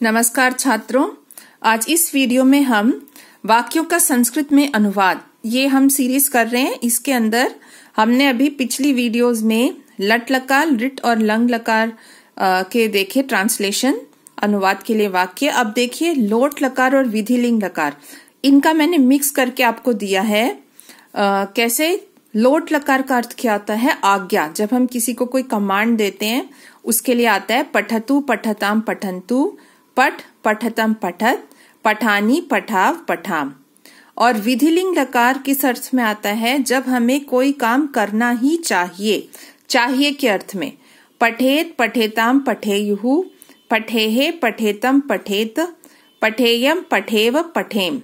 नमस्कार छात्रों, आज इस वीडियो में हम वाक्यों का संस्कृत में अनुवाद ये हम सीरीज कर रहे हैं। इसके अंदर हमने अभी पिछली वीडियोस में लट लकार, लिट और लंग लकार के देखे ट्रांसलेशन अनुवाद के लिए वाक्य। अब देखिए लोट लकार और विधिलिंग लकार, इनका मैंने मिक्स करके आपको दिया है। कैसे? लोट लकार का अर्थ क्या होता है? आज्ञा। जब हम किसी को कोई कमांड देते हैं उसके लिए आता है पठतु पठताम पठन्तु, पठ पठतम पठत, पठानी पठाव पठाम। और विधिलिंग लकार किस अर्थ में आता है? जब हमें कोई काम करना ही चाहिए के अर्थ में। पठेत पठेताम पठेयुहु, पठेहे पठेतम पठेत, पठेयम पठेव पठेम।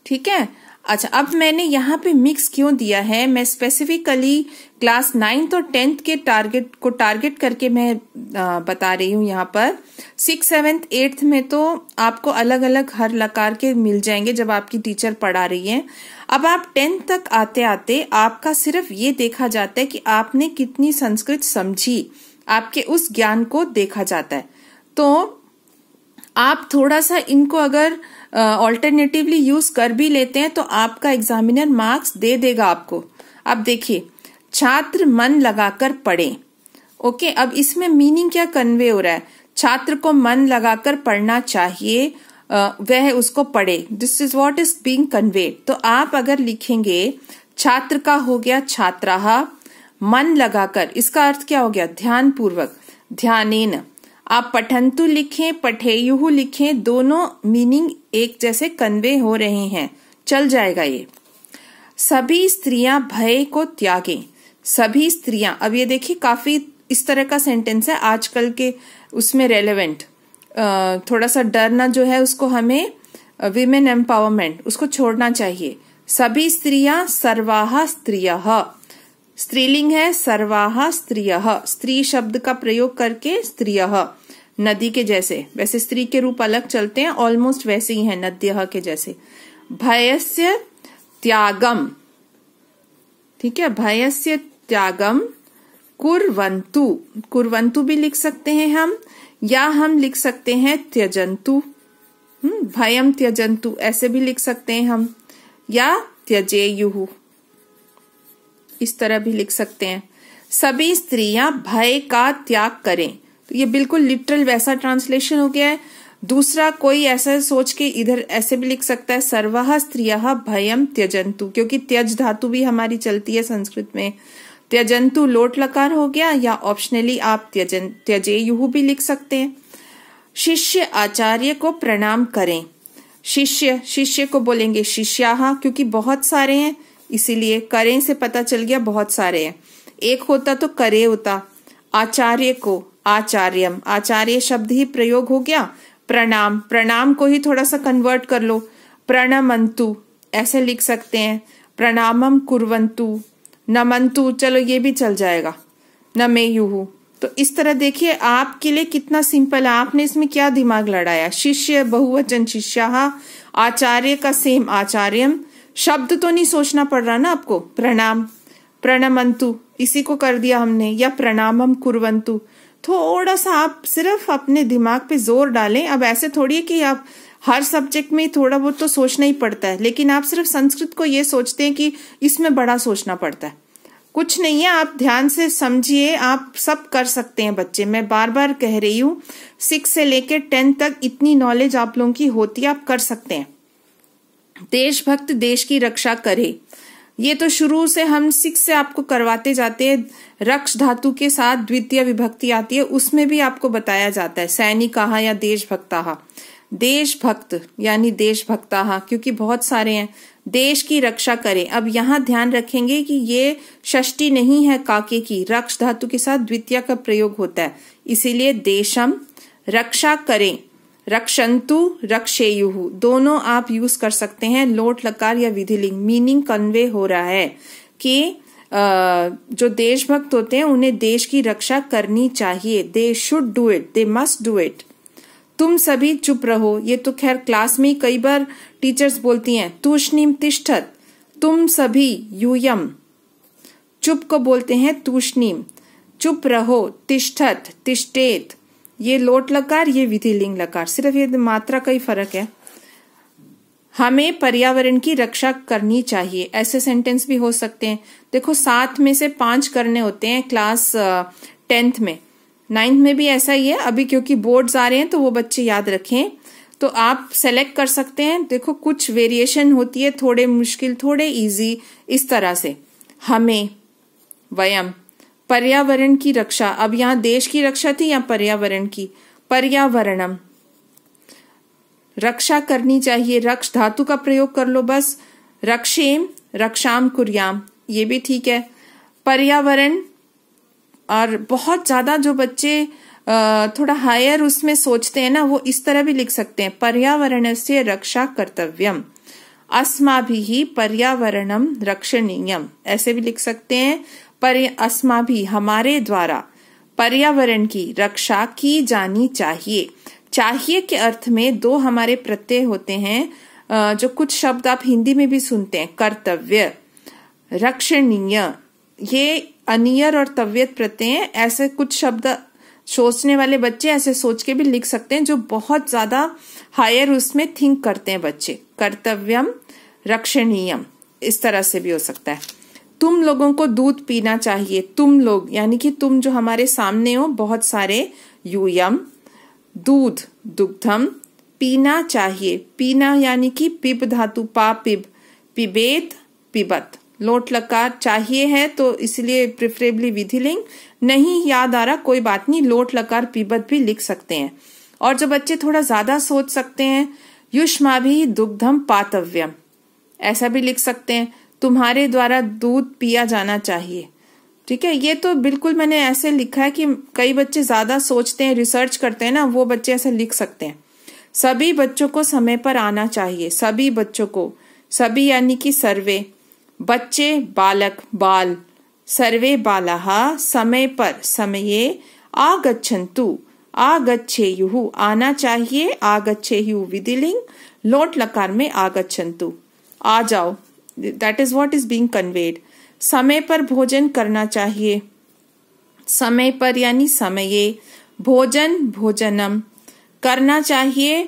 ठीक है। अच्छा, अब मैंने यहाँ पे मिक्स क्यों दिया है? मैं स्पेसिफिकली क्लास 9th और 10th के टारगेट करके मैं बता रही हूँ। यहाँ पर 6th 7th 8th में तो आपको अलग अलग हर लकार के मिल जाएंगे जब आपकी टीचर पढ़ा रही है। अब आप 10th तक आते आते आपका सिर्फ ये देखा जाता है कि आपने कितनी संस्कृत समझी, आपके उस ज्ञान को देखा जाता है। तो आप थोड़ा सा इनको अगर ऑल्टरनेटिवली यूज कर भी लेते हैं तो आपका एग्जामिनर मार्क्स दे देगा आपको। अब देखिए, छात्र मन लगाकर पढ़े। ओके, अब इसमें मीनिंग क्या कन्वे हो रहा है? छात्र को मन लगाकर पढ़ना चाहिए, वह उसको पढ़े। This is what is being conveyed. तो आप अगर लिखेंगे छात्र का हो गया छात्राः, मन लगाकर इसका अर्थ क्या हो गया? ध्यान पूर्वक, ध्यानेन। आप पठन्तु लिखें, पठेयुहु लिखें, दोनों मीनिंग एक जैसे कन्वे हो रहे हैं, चल जाएगा ये। सभी स्त्रियां भय को त्यागें। सभी स्त्रियां, अब ये देखिए काफी इस तरह का सेंटेंस है आजकल के उसमें रेलेवेंट। थोड़ा सा डरना जो है उसको हमें विमेन एम्पावरमेंट उसको छोड़ना चाहिए। सभी स्त्रियां, सर्वाः स्त्रियः, स्त्रीलिंग है सर्वाः स्त्रियः, स्त्री शब्द का प्रयोग करके स्त्रियः, नदी के जैसे। वैसे स्त्री के रूप अलग चलते हैं, ऑलमोस्ट वैसे ही है नद्यः के जैसे। भयस्य त्यागम, ठीक है, भयस्य त्यागम कुर्वन्तु, कुर्वन्तु भी लिख सकते हैं हम, या हम लिख सकते हैं त्यजन्तु, भयम त्यजन्तु ऐसे भी लिख सकते हैं हम, या त्यजेयुः इस तरह भी लिख सकते हैं। सभी स्त्रियां भय का त्याग करें, तो ये बिल्कुल लिटरल वैसा ट्रांसलेशन हो गया है। दूसरा कोई ऐसा सोच के इधर ऐसे भी लिख सकता है सर्वाः स्त्रियः भयम त्यजन्तु, क्योंकि त्यज धातु भी हमारी चलती है संस्कृत में। त्यजन्तु लोट लकार हो गया, या ऑप्शनली आप त्यजेयुः भी लिख सकते हैं। शिष्य आचार्य को प्रणाम करें। शिष्य को बोलेंगे शिष्याः, क्योंकि बहुत सारे हैं इसीलिए करें से पता चल गया बहुत सारे हैं। एक होता तो करे होता। आचार्य को आचार्यम, आचार्य शब्द ही प्रयोग हो गया। प्रणाम, प्रणाम को ही थोड़ा सा कन्वर्ट कर लो, प्रणमन्तु ऐसे लिख सकते हैं। प्रणामम कुर्वन्तु, नमन्तु, चलो ये भी चल जाएगा। नमेयुः। तो इस तरह देखिए आपके लिए कितना सिंपल है, आपने इसमें क्या दिमाग लड़ाया। शिष्य बहुवचन शिष्याः, आचार्य का सेम आचार्यम, शब्द तो नहीं सोचना पड़ रहा ना आपको। प्रणाम, प्रणमन्तु इसी को कर दिया हमने, या प्रणामम कुर्वन्तु। थोड़ा सा आप सिर्फ अपने दिमाग पे जोर डालें। अब ऐसे थोड़ी है कि आप हर सब्जेक्ट में थोड़ा बहुत तो सोचना ही पड़ता है, लेकिन आप सिर्फ संस्कृत को ये सोचते हैं कि इसमें बड़ा सोचना पड़ता है। कुछ नहीं है, आप ध्यान से समझिए, आप सब कर सकते हैं बच्चे। मैं बार बार कह रही हूँ 6 से लेकर 10 तक इतनी नॉलेज आप लोगों की होती है, आप कर सकते हैं। देशभक्त देश की रक्षा करे, ये तो शुरू से हम 6 से आपको करवाते जाते हैं। रक्ष धातु के साथ द्वितीय विभक्ति आती है, उसमें भी आपको बताया जाता है सैनिकाः या देशभक्ताः। देशभक्त यानी देशभक्ताः, क्योंकि बहुत सारे हैं। देश की रक्षा करें। अब यहाँ ध्यान रखेंगे कि ये षष्ठी नहीं है काके की, रक्ष धातु के साथ द्वितीय का प्रयोग होता है, इसीलिए देशम रक्षा करें। रक्षन्तु रक्षेयुः दोनों आप यूज कर सकते हैं, लोट लकार या विधिलिंग। मीनिंग कन्वे हो रहा है कि जो देशभक्त होते हैं उन्हें देश की रक्षा करनी चाहिए। They should do it, they must do it. तुम सभी चुप रहो, ये तो खैर क्लास में कई बार टीचर्स बोलती हैं। तूष्णीम तिष्ठत, तुम सभी यूयम, चुप को बोलते हैं तूष्णीम, चुप रहो। तिष्ठत तिष्ठेत, ये लोट लकार, ये विधिलिंग लकार, सिर्फ ये मात्रा का ही फर्क है। हमें पर्यावरण की रक्षा करनी चाहिए, ऐसे सेंटेंस भी हो सकते हैं। देखो 7 में से 5 करने होते हैं क्लास 10th में, 9th में भी ऐसा ही है। अभी क्योंकि बोर्ड्स आ रहे हैं तो वो बच्चे याद रखें, तो आप सेलेक्ट कर सकते हैं। देखो कुछ वेरिएशन होती है, थोड़े मुश्किल थोड़े इजी, इस तरह से। हमें, वयम, पर्यावरण की रक्षा, अब यहाँ देश की रक्षा थी या पर्यावरण की, पर्यावरणम, रक्षा करनी चाहिए, रक्ष धातु का प्रयोग कर लो बस। रक्षेम, रक्षाम कुर्याम, ये भी ठीक है। पर्यावरण, और बहुत ज्यादा जो बच्चे थोड़ा हायर उसमें सोचते हैं ना, वो इस तरह भी लिख सकते हैं, पर्यावरणस्य रक्षा कर्तव्यम, अस्माभिः पर्यावरणम रक्षणीयम, ऐसे भी लिख सकते हैं। अस्माभिः, हमारे द्वारा, पर्यावरण की रक्षा की जानी चाहिए। चाहिए के अर्थ में 2 हमारे प्रत्यय होते हैं, जो कुछ शब्द आप हिंदी में भी सुनते हैं, कर्तव्य, रक्षणीय, ये अनियर और तव्यत प्रत्यय हैं। ऐसे कुछ शब्द सोचने वाले बच्चे ऐसे सोच के भी लिख सकते हैं, जो बहुत ज्यादा हायर उसमें थिंक करते हैं बच्चे। कर्तव्यम, रक्षणीयम, इस तरह से भी हो सकता है। तुम लोगों को दूध पीना चाहिए, तुम लोग यानी कि तुम जो हमारे सामने हो बहुत सारे, यूयम, दूध, दुग्धम, पीना चाहिए, पीना यानी कि पिब धातु, पा पिब, पिबेत, पिबत, लोट लकार, चाहिए है तो इसलिए प्रेफरेबली विधिलिंग, नहीं याद आ रहा कोई बात नहीं, लोट लकार पिबत भी लिख सकते हैं। और जो बच्चे थोड़ा ज्यादा सोच सकते हैं, युष्माभिः दुग्धम पातव्यम, ऐसा भी लिख सकते हैं, तुम्हारे द्वारा दूध पिया जाना चाहिए। ठीक है, ये तो बिल्कुल मैंने ऐसे लिखा है कि कई बच्चे ज्यादा सोचते हैं, रिसर्च करते हैं ना, वो बच्चे ऐसे लिख सकते हैं। सभी बच्चों को समय पर आना चाहिए, सभी बच्चों को, सभी यानी कि सर्वे, बच्चे, बालक, बाल, सर्वे बालाः समय पर, समये, आगच्छन्तु, आगच्छेयुः, आना चाहिए, आगच्छेयुः विधिलिंग, लोट लकार में आगच्छन्तु, आ जाओ, that is what is being conveyed. समय पर भोजन करना चाहिए, समय पर यानी समये, भोजन, भोजनम, करना चाहिए,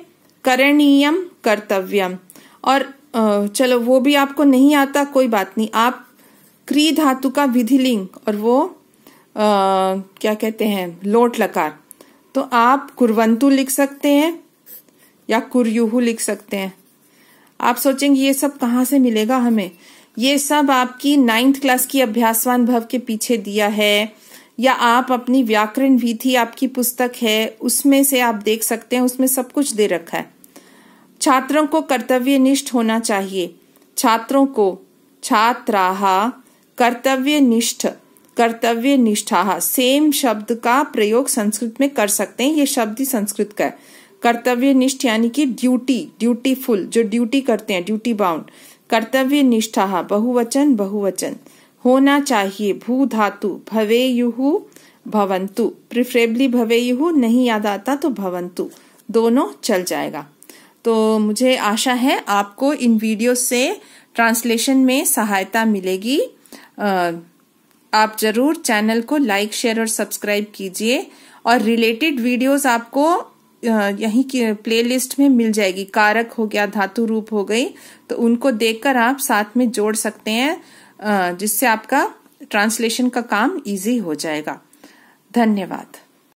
करणीयम, कर्तव्यम। और चलो वो भी आपको नहीं आता कोई बात नहीं, आप क्री धातु का विधिलिंग और वो क्या कहते हैं, लोट लकार, तो आप कुर्वन्तु लिख सकते हैं या कुर्युः लिख सकते हैं। आप सोचेंगे ये सब कहाँ से मिलेगा हमें, ये सब आपकी 9th क्लास की अभ्यासवान भव के पीछे दिया है, या आप अपनी व्याकरण विधि आपकी पुस्तक है उसमें से आप देख सकते हैं, उसमें सब कुछ दे रखा है। छात्रों को कर्तव्यनिष्ठ होना चाहिए, छात्रों को, छात्राः, कर्तव्यनिष्ठ, कर्तव्यनिष्ठाः, सेम शब्द का प्रयोग संस्कृत में कर सकते हैं, ये शब्द ही संस्कृत का है। कर्तव्यनिष्ठ यानी कि ड्यूटी, ड्यूटीफुल, जो ड्यूटी करते हैं, ड्यूटी बाउंड। कर्तव्यनिष्ठाः, बहुवचन, बहुवचन, होना चाहिए, भू धातु, भवेयुः, भवन्तु, प्रिफरेबली भवेयुः, नहीं याद आता तो भवन्तु, दोनों चल जाएगा। तो मुझे आशा है आपको इन वीडियो से ट्रांसलेशन में सहायता मिलेगी। आप जरूर चैनल को लाइक, शेयर और सब्सक्राइब कीजिए, और रिलेटेड वीडियोस आपको यहीं की प्लेलिस्ट में मिल जाएगी। कारक हो गया, धातु रूप हो गई, तो उनको देखकर आप साथ में जोड़ सकते हैं, जिससे आपका ट्रांसलेशन का काम इजी हो जाएगा। धन्यवाद।